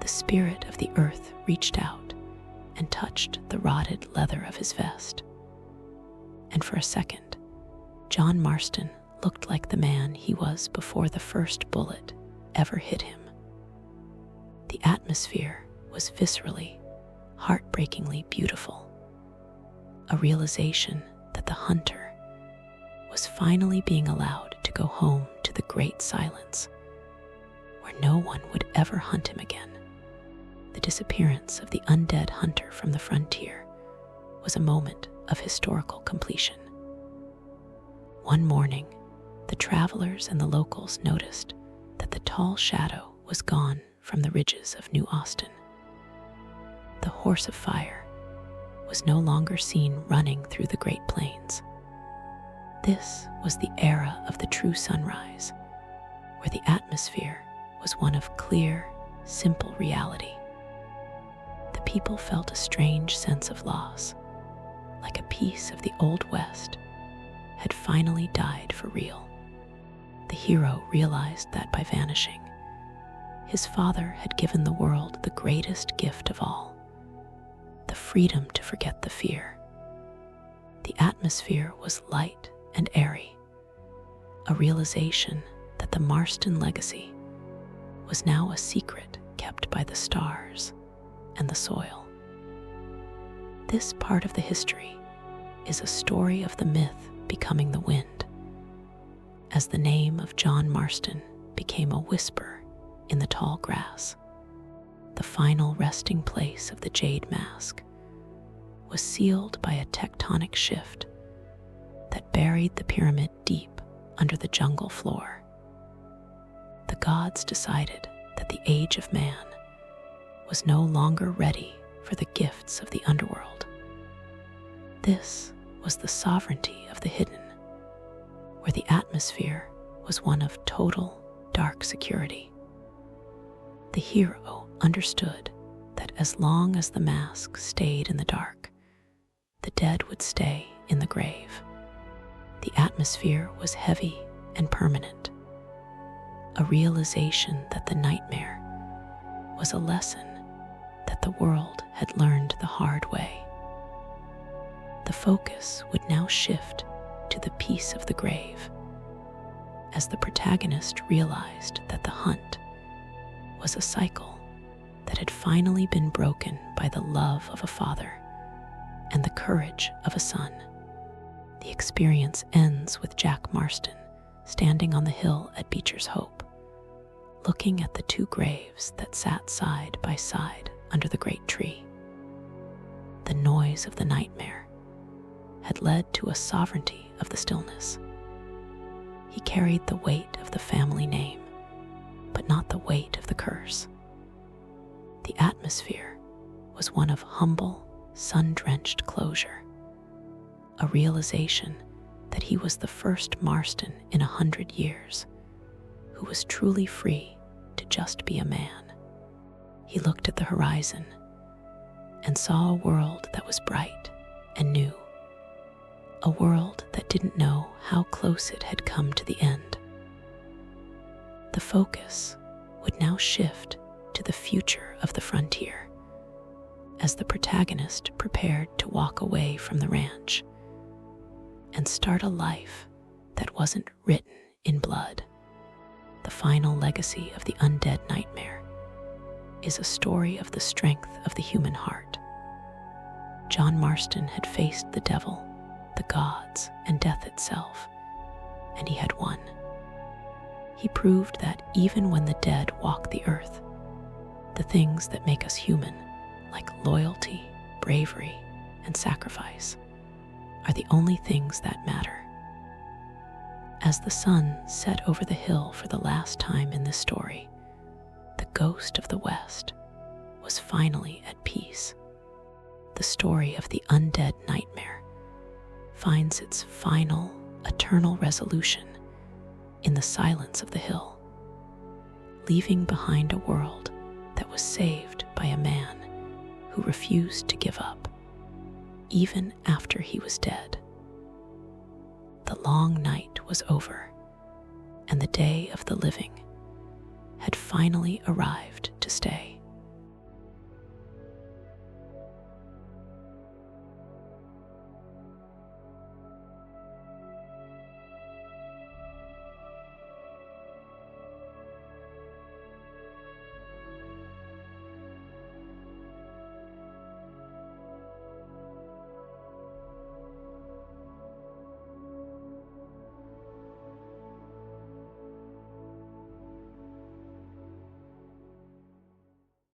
The spirit of the earth reached out and touched the rotted leather of his vest. And for a second, John Marston looked like the man he was before the first bullet ever hit him. The atmosphere was viscerally, heartbreakingly beautiful, a realization that the hunter was finally being allowed to go home to the great silence, where no one would ever hunt him again. The disappearance of the undead hunter from the frontier was a moment of historical completion. One morning, the travelers and the locals noticed that the tall shadow was gone from the ridges of New Austin. The horse of fire was no longer seen running through the Great Plains. This was the era of the true sunrise, where the atmosphere was one of clear, simple reality. The people felt a strange sense of loss, like a piece of the Old West had finally died for real. The hero realized that by vanishing, his father had given the world the greatest gift of all, the freedom to forget the fear. The atmosphere was light and airy, a realization that the Marston legacy was now a secret kept by the stars and the soil. This part of the history is a story of the myth becoming the wind, as the name of John Marston became a whisper in the tall grass. The final resting place of the jade mask was sealed by a tectonic shift that buried the pyramid deep under the jungle floor. The gods decided that the age of man was no longer ready for the gifts of the underworld. This was the sovereignty of the hidden, where the atmosphere was one of total dark security. The hero understood that as long as the mask stayed in the dark, the dead would stay in the grave. The atmosphere was heavy and permanent, a realization that the nightmare was a lesson that the world had learned the hard way. The focus would now shift to the peace of the grave, as the protagonist realized that the hunt was a cycle that had finally been broken by the love of a father and the courage of a son. The experience ends with Jack Marston standing on the hill at Beecher's Hope, looking at the two graves that sat side by side under the great tree. The noise of the nightmare had led to a sovereignty of the stillness. He carried the weight of the family name, but not the weight of the curse. The atmosphere was one of humble, sun-drenched closure, a realization that he was the first Marston in 100 years who was truly free to just be a man. He looked at the horizon and saw a world that was bright and new, a world that didn't know how close it had come to the end. The focus would now shift to the future of the frontier, as the protagonist prepared to walk away from the ranch and start a life that wasn't written in blood. The final legacy of the Undead Nightmare is a story of the strength of the human heart. John Marston had faced the devil, the gods, and death itself, and he had won. He proved that even when the dead walk the earth, the things that make us human, like loyalty, bravery, and sacrifice, are the only things that matter. As the sun set over the hill for the last time in this story, the ghost of the West was finally at peace. The story of the Undead Nightmare finds its final, eternal resolution in the silence of the hill, leaving behind a world that was saved by a man who refused to give up, even after he was dead. The long night was over, and the day of the living had finally arrived to stay.